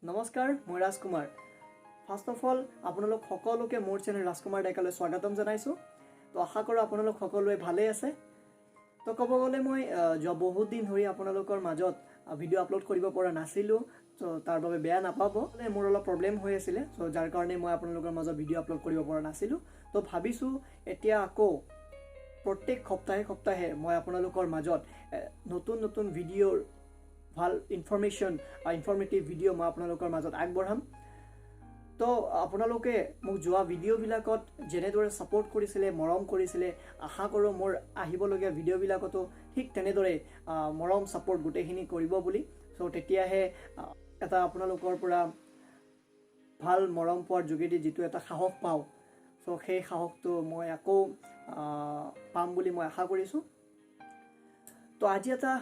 নমস্কাৰ মই ৰাজকুমাৰ first of all আপোনালোক সকলোকে মোৰ চেনেল ৰাজকুমাৰ ডেকালৈ স্বাগতম জনাইছো তো আশা কৰো আপোনালোক সকলোৱে ভালে আছে তো ক'ব গ'লে মই বহুত দিন ধৰি আপোনালোকৰ মাজত ভিডিও আপলোড কৰিব পৰা নাছিলো তো তাৰ বাবে বেয়া নাপাব মোৰ অলপ প্ৰবলেম হৈ আছিল তো যাৰ কাৰণে মই আপোনালোকৰ মাজত ভিডিও আপলোড কৰিব পৰা নাছিলো তো ভাবিছো এতিয়া আকৌ প্ৰত্যেক সপ্তাহে মই আপোনালোকৰ মাজত নতুন নতুন ভিডিওৰ ভাল ইনফৰমেটিভ ভিডিও মই আপোনালোকৰ মাজত আগবঢ়াম তো আপোনালোকে মোক যোৱা ভিডিওবিলাকত যেনেদৰে সাপোৰ্ট কৰিছিলে মৰম কৰিছিলে আশা কৰো মোৰ আহিবলগীয়া ভিডিওবিলাকতো ঠিক তেনেদৰে মৰম সাপোৰ্ট গোটেইখিনি কৰিব বুলি সো তেতিয়াহে এটা আপোনালোকৰ পৰা ভাল মৰম পোৱাৰ যোগেদি যেটো এটা সাহস পাও সো সেই সাহসটো মই আকৌ পাম বুলি মই আশা কৰিছো তো আজি এটা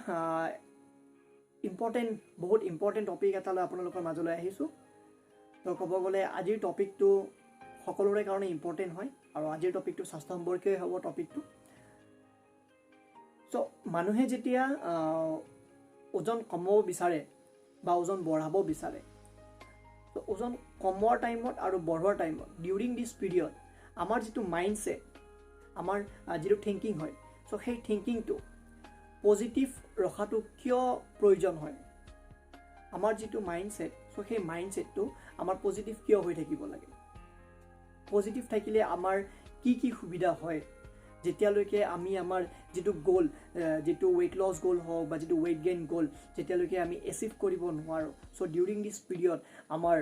বহুত ইম্পৰ্টেন্ট টপিক এটা লৈ আপোনালোকৰ মাজলৈ আহিছো তো ক'ব গ'লে আজিৰ টপিকটো সকলোৰে কাৰণে ইম্পৰ্টেন্ট হয় আৰু আজিৰ টপিকটো স্বাস্থ্য সম্পৰ্কীয় হ'ব টপিকটো সো মানুহে যেতিয়া ওজন কমাব বিচাৰে বা ওজন বঢ়াব বিচাৰে তো ওজন কমোৱাৰ টাইমত আৰু বঢ়োৱাৰ টাইমত ডিউৰিং দিস পিৰিয়ড আমাৰ যেটো মাইন্ডসেট আমাৰ যেটো থিংকিং হয় সো সেই থিংকিংটো পজিটিভ ৰখাটো কিয় প্ৰয়োজন হয় আমাৰ যেটো মাইন্ডসেট সো সেই মাইন্ডসেটটো আমাৰ পজিটিভ কিয় হৈ থাকিব লাগে পজিটিভ থাকিলে আমাৰ কি সুবিধা হয় যেতিয়ালৈকে আমি আমাৰ যেটো গোল যেটো weight loss গোল হওক বা যেটো weight gain গোল যেতিয়ালৈকে আমি এচিভ কৰিব নোৱাৰো সো ডিউৰিং দিস পিৰিয়ড আমাৰ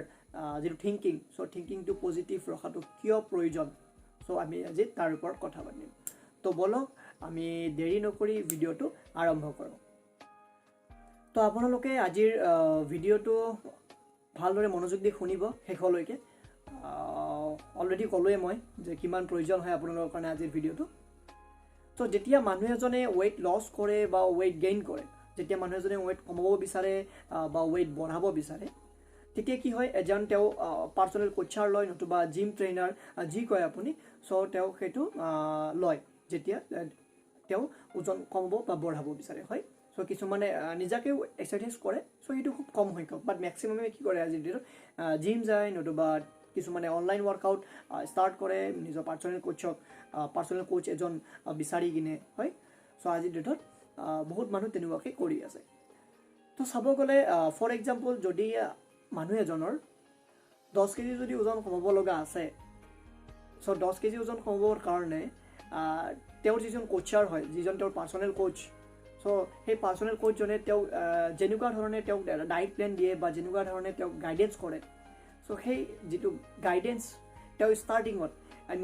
যেটো থিংকিং সো থিংকিংটো পজিটিভ ৰখাটো কিয় প্ৰয়োজন সো আমি আজি তাৰ ওপৰত কথা পাতিম তো বলক আমি দেৰি নকৰি ভিডিওটো আৰম্ভ কৰোঁ তো আপোনালোকে আজিৰ ভিডিওটো ভালদৰে মনোযোগ দি শুনিব শেষলৈকে অলৰেডি ক'লোৱে মই যে কিমান প্ৰয়োজন হয় আপোনালোকৰ কাৰণে আজিৰ ভিডিওটো তো যেতিয়া মানুহ এজনে weight loss কৰে বা weight gain কৰে যেতিয়া মানুহ এজনে weight কমাব বিচাৰে বা weight বঢ়াব বিচাৰে তেতিয়া কি হয় এজন তেও পাৰ্সোনাল কোচাৰ লয় নতুবা জিম ট্ৰেইনাৰ যি কয় আপুনি সো তেও হেতু লয় যেতিয়া তেও ওজন কমাব বা বঢ়াব বিচাৰে হয় সো কিছুমানে নিজাকে এক্সাৰসাইজ কৰে সো এটো খুব কম সংখ্যক বাট ম্যাক্সিমামে কি কৰে আজি দিনৰ জিম যায় নতুবা কিছুমানে অনলাইন ওয়াৰ্কআউট স্টাৰ্ট কৰে নিজৰ পাৰ্সোনাল কোচ এজন বিচাৰি কিনে হয় সো আজি ডেটত বহুত মানুহ তেনেকুৱাকে কৰি আছে তো চাব গলে ফৰ এক্সাম্পল যদি মানুহ এজনৰ 10 কেজি যদি ওজন কমাব লগা আছে সো 10 কেজি ওজন কমাবৰ কাৰণে তেওঁৰ যিজন কোচাৰ হয় যিজন তেওঁৰ পাৰ্সোনাল কোচ সো সেই পাৰ্সোনাল কোচ জনে তেওঁ যেনেকুৱা ধৰণে তেওঁ ডায়েট প্ল্যান দিয়ে বা যেনেকুৱা ধৰণে তেওঁ গাইডেন্স কৰে সো সেই যেটো গাইডেন্স তেওঁ স্টাৰ্টিংত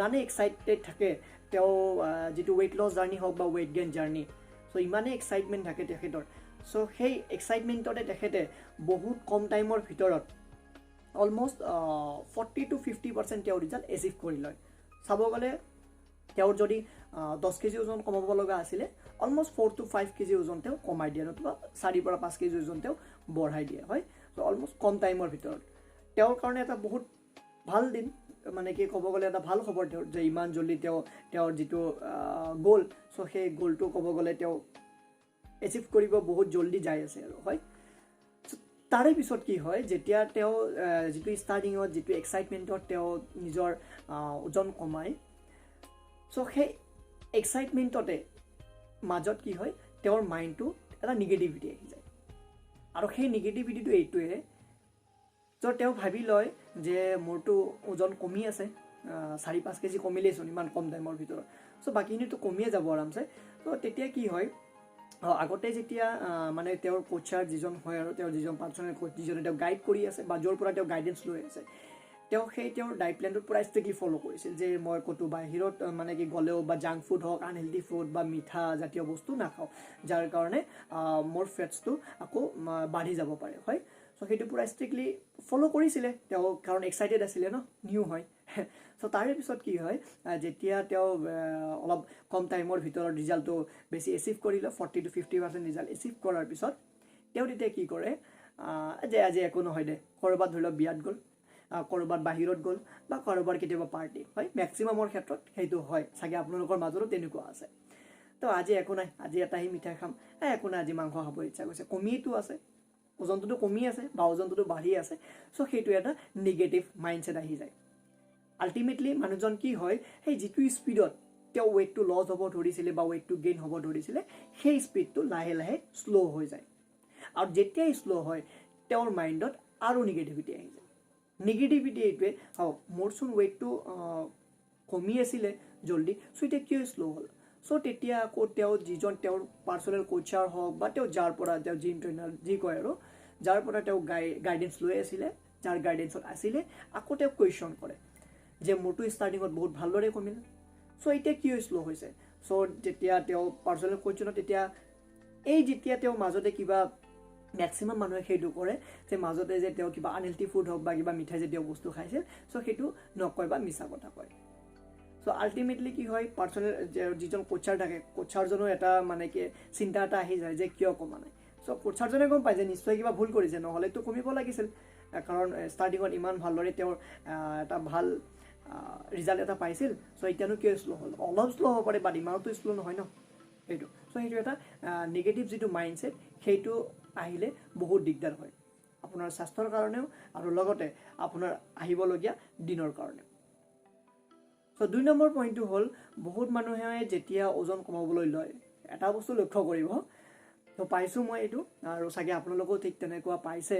মানে এক্সাইটেড থাকে তেওঁ যেটো weight loss জাৰ্নি হওক বা weight gain জাৰ্নি সো ইমানে এক্সাইটমেন্ট থাকে তেখেতৰ সো সেই এক্সাইটমেন্টতে তেখেতে বহুত কম টাইমৰ ভিতৰত অলমোস্ট 40 to 50% তেওঁ ৰিজাল্ট এচিভ কৰি লয় চাব গলে তেওঁৰ যদি 10 কেজি ওজন কমাব লগা আছিল অলমোস্ট 4 to 5 কেজি ওজন তেওঁ কমাই দিয়ে নতুবা 4 পৰা 5 কেজি ওজন তেওঁ বঢ়াই দিয়ে হয় সো অলমোস্ট কম টাইমৰ ভিতৰত তেওঁৰ কাৰণে এটা বহুত ভাল দিন মানে কি ক'ব গ'লে এটা ভাল খবৰ তেওঁৰ যে ইমান জলদি তেওঁৰ যেটো গোল সো সেই গোলটো ক'ব গ'লে তেওঁ এচিভ কৰিব বহুত জলদি যাই আছে আৰু হয় তাৰে পিছত কি হয় যেতিয়া তেওঁ যেটো ষ্টাৰ্টিংত যেটো এক্সাইটমেন্টত তেওঁ নিজৰ ওজন কমাই সো সেই এক্সাইটমেন্টতে মাজত কি হয় তেওঁৰ মাইন্ডটো এটা নেগেটিভিটি আহি যায় আৰু সেই নেগেটিভিটিটো এইটোৱে তো তেওঁ ভাবি লয় যে মোৰটো ওজন কমি আছে 4-5 কেজি কমিলেইছোন ইমান কম টাইমৰ ভিতৰত সো বাকিনিটো কমিয়ে যাব আৰামছে তো তেতিয়া কি হয় আগতে যেতিয়া মানে তেওঁৰ কোচাৰ যিজন হয় আৰু তেওঁৰ যিজন পাৰ্সোনাল কোচ যিজনে তেওঁ গাইড কৰি আছে বা জোৰ পৰা তেওঁ গাইডেন্স লৈ আছে তেওঁ সেই তেওঁৰ ডায়েট প্ল্যানটো পুৰা ষ্ট্ৰিক্টলি ফলো কৰিছিল যে মই কতো বাহিৰত মানে কি গলেও বা জাংক ফুড হওক আনহেলদি ফুড বা মিঠা জাতীয় বস্তু নাখাও যাৰ কাৰণে মোৰ ফেটছটো আকৌ বাঢ়ি যাব পাৰে হয় সো হেতু পুৰা ষ্ট্ৰিক্টলি ফলো কৰিছিলে তেওঁ কাৰণ এক্সাইটেড আছিল ন নিউ হয় সো তাৰে পিছত কি হয় যেতিয়া তেওঁ অলপ কম টাইমৰ ভিতৰত ৰিজাল্টটো বেছি এচিভ কৰিলে 40 to 50% ৰিজাল্ট এচিভ কৰাৰ পিছত তেওঁ তেতিয়া কি কৰে যে আজি একো নহয় দে কৰবাত ধৰি লওক বিয়াত গ'ল কৰবাত বাহিৰত গ'ল বা কৰবাৰ কেতিয়াবা পাৰ্টি হয় ম্যাক্সিমামৰ ক্ষেত্ৰত হেতু হয় সাগে আপোনালোকৰ মাজৰো তেনেকুৱা আছে তো আজি একো নাই আজি এটাই মিঠাই খাম একো নাই আজি মাংস খাব ইচ্ছা কৰিছে কমিটো আছে ওজনটোতো কমি আছে বা ওজনটোতো বাঢ়ি আছে সো সেইটো এটা নিগেটিভ মাইণ্ডছেট আহি যায় আল্টিমেটলি মানুহজন কি হয় সেই যিটো স্পীডত তেওঁ ৱেইটটো লছ হ'ব ধৰিছিলে বা ৱেইটটো গেইন হ'ব ধৰিছিলে সেই স্পীডটো লাহে লাহে শ্ল' হৈ যায় আৰু যেতিয়াই শ্ল' হয় তেওঁৰ মাইণ্ডত আৰু নিগেটিভিটি আহি যায় নিগেটিভিটি এইটোৱে মোৰচোন ৱেইটটো কমি আছিলে জল্দি চ' এতিয়া কিয় শ্ল' হ'ল চ' তেতিয়া আকৌ তেওঁ যিজন তেওঁৰ পাৰ্চনেল কোচাৰ হওক বা তেওঁ যাৰ পৰা তেওঁ জিম ট্ৰেইনাৰ যি কয় আৰু যাৰ পৰা তেওঁ গাইডেঞ্চ লৈ আছিলে যাৰ গাইডেঞ্চত আছিলে আকৌ তেওঁ কুৱেশ্যন কৰে যে মোৰটো ষ্টাৰ্টিঙত বহুত ভালদৰে কমিল চ' এতিয়া কিয় শ্ল' হৈছে চ' যেতিয়া তেওঁ পাৰ্চনেল কোচজনত তেতিয়া যেতিয়া তেওঁ মাজতে কিবা মেক্সিমাম মানুহে সেইটো কৰে যে মাজতে যে তেওঁ কিবা আনহেল্থি ফুড হওক বা কিবা মিঠাই জাতীয় বস্তু খাইছিল চ' সেইটো নকয় বা মিছা কথা কয় চ' আল্টিমেটলি কি হয় পাৰ্চনেল যিজন কোচাৰ থাকে কোচাৰজনৰ এটা মানে কি চিন্তা এটা আহি যায় যে কিয় কমা নাই চ' কোচাৰজনে গম পায় যে নিশ্চয় কিবা ভুল কৰিছে নহ'লেতো কমিব লাগিছিল কাৰণ ষ্টাৰ্টিঙত ইমান ভালদৰে তেওঁৰ এটা ভাল ৰিজাল্ট এটা পাইছিল চ' এতিয়ানো কিয় শ্ল' হ'ল অলপ শ্ল' হ'ব পাৰে বাট ইমানতো শ্ল' নহয় ন সেইটো চ' সেইটো এটা নিগেটিভ যিটো মাইণ্ডছেট সেইটো আহিলে বহুত দিগদাৰ হয় আপোনাৰ স্বাস্থ্যৰ কাৰণেও আৰু লগতে আপোনাৰ আহিবলগীয়া দিনৰ কাৰণেও চ' 2 নম্বৰ পইণ্টটো হ'ল বহুত মানুহে যেতিয়া ওজন কমাবলৈ লয় এটা বস্তু লক্ষ্য কৰিব তো পাইছোঁ মই এইটো আৰু চাগে আপোনালোকেও ঠিক তেনেকুৱা পাইছে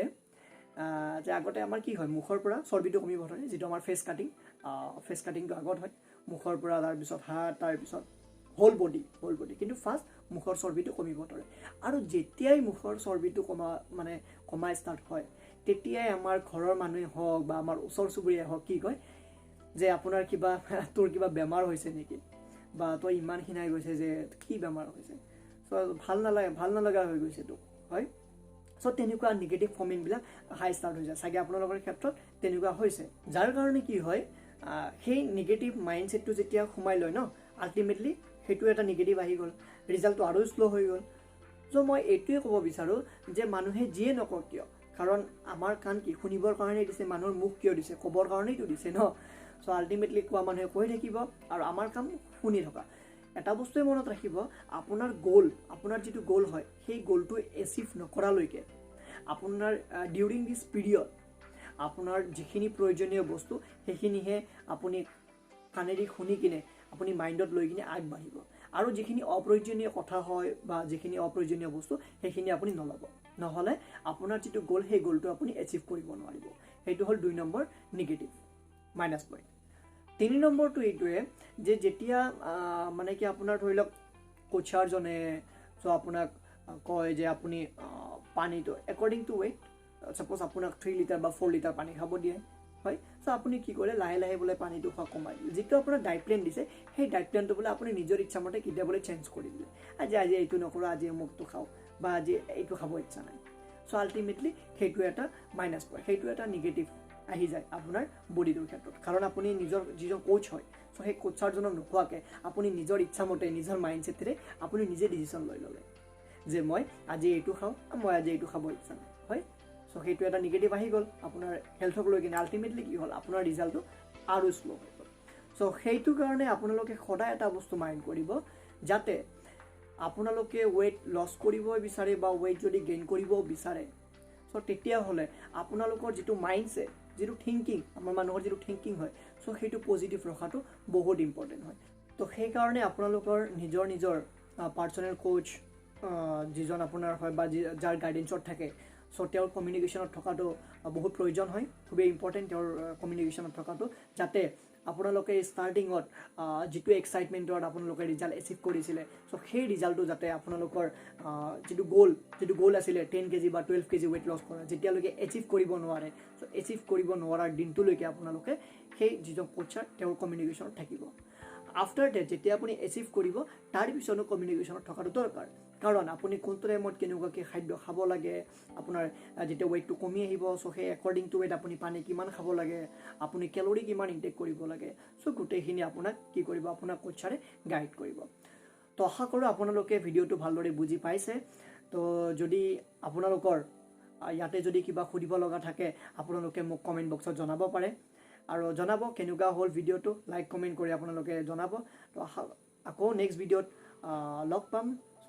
যে আগতে আমাৰ কি হয় মুখৰ পৰা চৰ্বিটো কমিব ধৰে যিটো আমাৰ ফেচ কাটিংটো আগত হয় মুখৰ পৰা তাৰপিছত হাত তাৰপিছত হোল বডি কিন্তু ফাৰ্ষ্ট মুখৰ চৰ্বিটো কমিব ধৰে আৰু যেতিয়াই মুখৰ চৰ্বিটো কমা ষ্টাৰ্ট হয় তেতিয়াই আমাৰ ঘৰৰ মানুহে হওক বা আমাৰ ওচৰ চুবুৰীয়াই হওক কি কয় যে আপোনাৰ তোৰ কিবা বেমাৰ হৈছে নেকি বা তই ইমান খিনাই গৈছে যে কি বেমাৰ হৈছে চ' ভাল নালাগা হৈ গৈছে তোক হয় চ' তেনেকুৱা নিগেটিভ কমেণ্টবিলাক হাই ষ্টাৰ্ট হৈ যায় চাগে আপোনালোকৰ ক্ষেত্ৰত তেনেকুৱা হৈছে যাৰ কাৰণে কি হয় সেই নিগেটিভ মাইণ্ডছেটটো যেতিয়া সোমাই লয় ন আল্টিমেটলি সেইটো এটা নিগেটিভ আহি গ'ল ৰিজাল্টটো আৰু শ্ল' হৈ গ'ল চ' মই এইটোৱে ক'ব বিচাৰোঁ যে মানুহে যিয়ে নকওক কিয় কাৰণ আমাৰ কাণ কি শুনিবৰ কাৰণেই দিছে মানুহৰ মুখ কিয় দিছে ক'বৰ কাৰণেইতো দিছে ন চ' আল্টিমেটলি কোৱা মানুহে কৈ থাকিব আৰু আমাৰ কাম শুনি থকা এটা বস্তুৱে মনত ৰাখিব আপোনাৰ যিটো গ'ল হয় সেই গ'লটো এচিভ নকৰালৈকে আপোনাৰ ডিউৰিং দিছ পিৰিয়ড আপোনাৰ যিখিনি প্ৰয়োজনীয় বস্তু সেইখিনিহে আপুনি কাণেদি শুনি কিনে আপুনি মাইণ্ডত লৈ কিনে আগবাঢ়িব আৰু যিখিনি অপ্ৰয়োজনীয় কথা হয় বা যিখিনি অপ্ৰয়োজনীয় বস্তু সেইখিনি আপুনি নল'ব নহ'লে আপোনাৰ যিটো গ'ল সেই গ'লটো আপুনি এচিভ কৰিব নোৱাৰিব সেইটো হ'ল 2 নম্বৰ নিগেটিভ মাইনাছ পইণ্ট 3 নম্বৰটো এইটোৱে যে যেতিয়া মানে কি আপোনাৰ ধৰি লওক কোচাৰজনে চ' আপোনাক কয় যে আপুনি পানীটো একৰ্ডিং টু ৱেইট ছাপ'জ আপোনাক 3 লিটাৰ বা 4 লিটাৰ পানী খাব দিয়ে হয় চ' আপুনি কি কৰে লাহে লাহে বোলে পানীটো খোৱা কমাই দিলে যিটো আপোনাৰ ডাইট প্লেন দিছে সেই ডাইট প্লেনটো বোলে আপুনি নিজৰ ইচ্ছামতে কেতিয়া বোলে চেঞ্জ কৰি দিলে আজি এইটো নকৰোঁ আজি অমুকটো খাওঁ বা আজি এইটো খাব ইচ্ছা নাই চ' আল্টিমেটলি সেইটো এটা মাইনাছ পইণ্ট সেইটো এটা নিগেটিভ আহি যায় আপোনাৰ বডিটোৰ ক্ষেত্ৰত কাৰণ আপুনি নিজৰ যিজন কোচ হয় চ' সেই কোচাৰজনক নোখোৱাকৈ আপুনি নিজৰ ইচ্ছামতে নিজৰ মাইণ্ডছেটেৰে আপুনি নিজে ডিচিশ্যন লৈ ল'লে যে মই আজি এইটো খাওঁ মই আজি এইটো খাব ইচ্ছা নাই হয় চ' সেইটো এটা নিগেটিভ আহি গ'ল আপোনাৰ হেল্থক লৈ কিনে আল্টিমেটলি কি হ'ল আপোনাৰ ৰিজাল্টটো আৰু শ্ল' হৈ গ'ল চ' সেইটো কাৰণে আপোনালোকে সদায় এটা বস্তু মাইণ্ড কৰিব যাতে আপোনালোকে ৱেইট লছ কৰিব বিচাৰে বা ৱেইট যদি গেইন কৰিব বিচাৰে চ' তেতিয়াহ'লে আপোনালোকৰ যিটো মাইণ্ডছেট যিটো থিংকিং আমাৰ মানুহৰ যিটো থিংকিং হয় চ' সেইটো পজিটিভ ৰখাটো বহুত ইম্পৰ্টেণ্ট হয় তো সেইকাৰণে আপোনালোকৰ নিজৰ পাৰ্চনেল কোচ যিজন আপোনাৰ হয় বা যাৰ গাইডেঞ্চত থাকে চ' তেওঁৰ কমিউনিকেশ্যনত থকাটো বহুত প্ৰয়োজন হয় খুবেই ইম্পৰ্টেণ্ট তেওঁৰ কমিউনিকেশ্যনত থকাটো যাতে আপোনালোকে ষ্টাৰ্টিঙত যিটো এক্সাইটমেণ্টত আপোনালোকে ৰিজাল্ট এচিভ কৰিছিলে চ' সেই ৰিজাল্টটো যাতে আপোনালোকৰ যিটো গ'ল আছিলে 10 কেজি বা 12 কেজি ৱেইট লছ কৰা যেতিয়ালৈকে এচিভ কৰিব নোৱাৰে চ' এচিভ কৰিব নোৱাৰাৰ দিনটোলৈকে আপোনালোকে সেই যিজন কোচাৰ তেওঁৰ কমিউনিকেশ্যনত থাকিব আফটাৰ ডেট যেতিয়া আপুনি এচিভ কৰিব তাৰ পিছতো কমিউনিকেশ্যনত থকাটো দৰকাৰ কাৰণ আপুনি কোনটো টাইমত কেনেকুৱাকৈ খাদ্য খাব লাগে আপোনাৰ যেতিয়া ৱেইটটো কমি আহিব চ' সেই একৰ্ডিং টু ৱেইট আপুনি পানী কিমান খাব লাগে আপুনি কেলৰি কিমান ইনটেক কৰিব লাগে চ' গোটেইখিনি আপোনাক কি কৰিব আপোনাক কোচাৰে গাইড কৰিব তো আশা কৰোঁ আপোনালোকে ভিডিঅ'টো ভালদৰে বুজি পাইছে তো যদি আপোনালোকৰ ইয়াতে যদি কিবা সুধিব লগা থাকে আপোনালোকে মোক কমেণ্ট বক্সত জনাব পাৰে আৰু জনাব কেনেকুৱা হ'ল ভিডিঅ'টো লাইক কমেণ্ট কৰি আপোনালোকে জনাব তো আকৌ নেক্সট ভিডিঅ'ত লগ পাম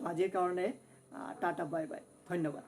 আজিৰ কাৰণে টাটা বাই বাই ধন্যবাদ